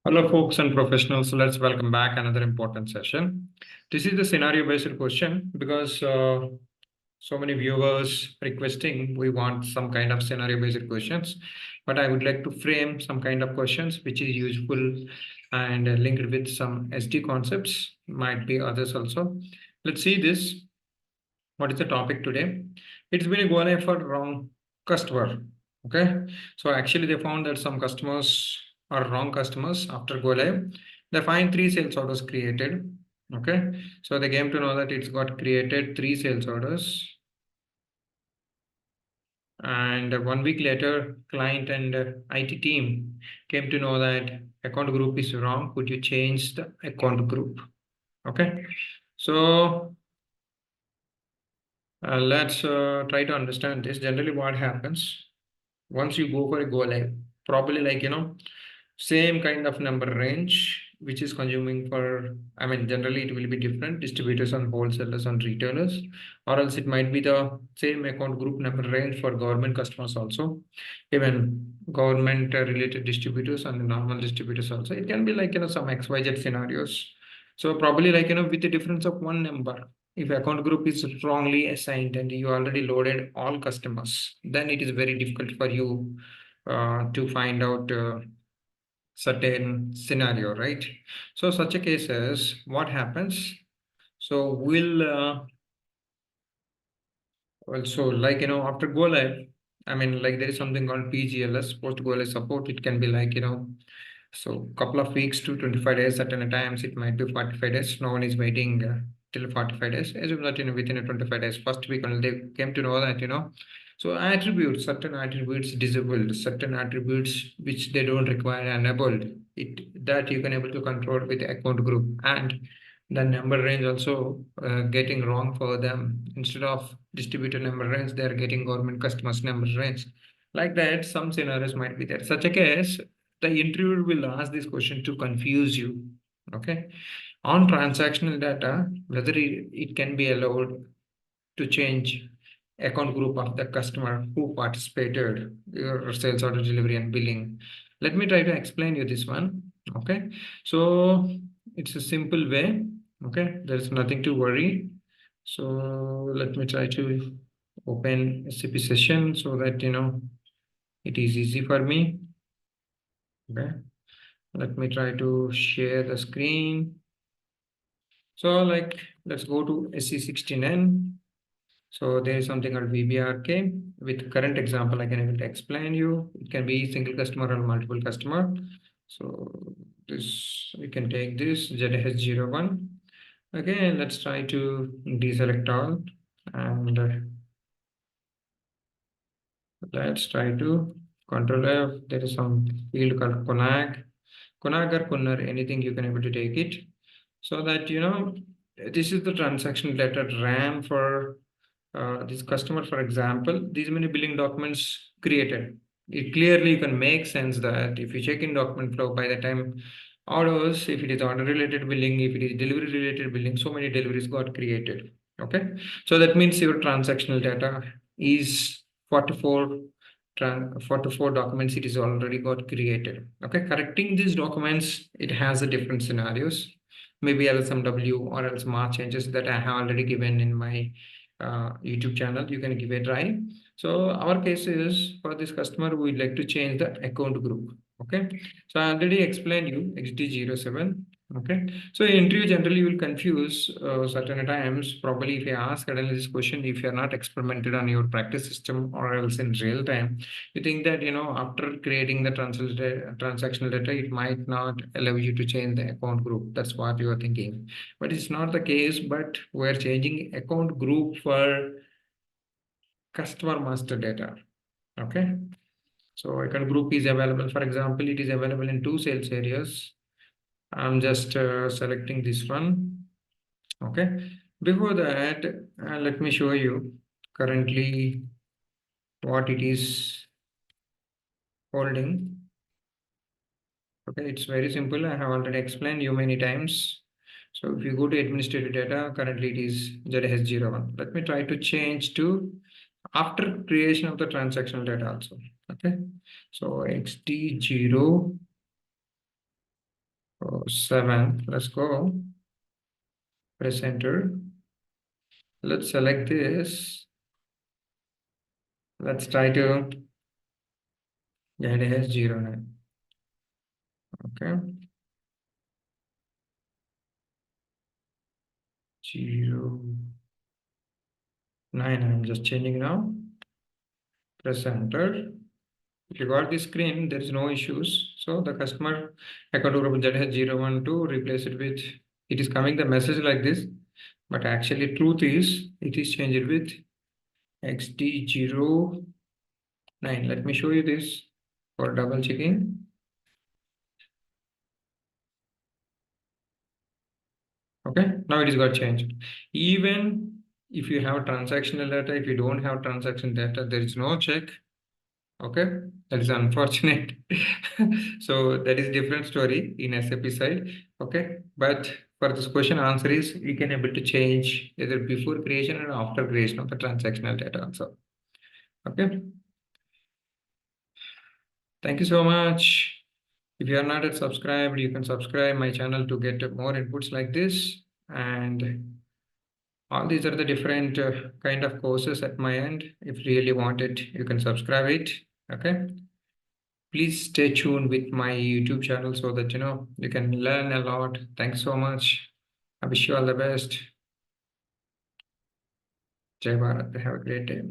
Hello, folks and professionals. Let's welcome back another important session. This is the scenario-based question because so many viewers requesting we want some kind of scenario-based questions, but I would like to frame some kind of questions which is useful and linked with some SD concepts. Might be others also. Let's see this. What is the topic today? It's been a go live for wrong customer. Okay, so actually they found that some customers are wrong customers after go live. They find 3 sales orders created. Okay, so they came to know that it's got created 3 sales orders, and 1 week later, client and IT team came to know that account group is wrong. Could you change the account group? Okay, so let's try to understand this. Generally, what happens once you go for a go live, probably same kind of number range, which is consuming for, I mean, generally it will be different distributors and wholesalers and retailers, or else it might be the same account group number range for government customers also, even government related distributors and normal distributors also. It can be some XYZ scenarios. So probably with the difference of one number. If account group is wrongly assigned and you already loaded all customers, then it is very difficult for you to find out certain scenario, right? So such a cases, what happens? So we'll also after go live, I mean there is something called PGLS, post go live support. It can be so couple of weeks to 25 days. Certain times it might be 45 days. No one is waiting till 45 days. Assume that within a 25 days, first week only they came to know that so attributes, certain attributes disabled, certain attributes which they don't require enabled. It that you can able to control with account group, and the number range also getting wrong for them. Instead of distributor number range, they are getting government customers number range. Like that, some scenarios might be there. Such a case, the interviewer will ask this question to confuse you. Okay, on transactional data, whether it can be allowed to change account group of the customer who participated your sales order delivery and billing. Let me try to explain you this one. Okay, so it's a simple way. Okay, there's nothing to worry. So let me try to open SAP session so that it is easy for me. Okay, let me try to share the screen. So let's go to SC69. So there is something called VBRK. With current example, I can able to explain you. It can be single customer or multiple customer. So this, we can take this ZH01. Okay, let's try to deselect all, and let's try to Control F. There is some field called Konag. Konag or Kunnar, anything you can able to take it. So that this is the transaction data RAM for this customer. For example, these many billing documents created. It clearly you can make sense that if you check in document flow, by the time orders, if it is order related billing, if it is delivery related billing, so many deliveries got created. Okay, so that means your transactional data is 44 documents. It is already got created. Okay, correcting these documents, it has a different scenarios, maybe LSMW or else mark changes that I have already given in my YouTube channel. You can give a try. So our case is for this customer, we'd like to change the account group. Okay, so I already explained you XD07. Okay, so in interview generally you will confuse certain times. Probably if you ask suddenly this question, if you are not experimented on your practice system or else in real time, you think that after creating the transactional data, it might not allow you to change the account group. That's what you are thinking, but it's not the case. But we're changing account group for customer master data. Okay, so account group is available. For example, it is available in 2 sales areas. I'm just selecting this one. Okay, before that, let me show you currently what it is holding. Okay, it's very simple. I have already explained you many times. So if you go to administrative data, currently it is ZS01. Let me try to change to after creation of the transactional data also. Okay, so XD0 So 7, let's go. Press enter. Let's select this. Let's try to get as 09. Okay. 09. I'm just changing now. Press enter. If you got this screen, there is no issues. So the customer account group that has 012, replace it with, it is coming the message like this, but actually truth is it is changed with XD09. Let me show you this for double checking. Okay, now it is got changed. Even if you have transactional data, if you don't have transaction data, there is no check. Okay, that is unfortunate. So that is different story in SAP side. Okay, but for this question, answer is we can able to change either before creation and after creation of the transactional data also. Okay, thank you so much. If you are not yet subscribed, you can subscribe my channel to get more inputs like this. And all these are the different kind of courses at my end. If you really want it, you can subscribe it. Okay. Please stay tuned with my YouTube channel so that you can learn a lot. Thanks so much. I wish you all the best. Jai Bharat. Have a great day.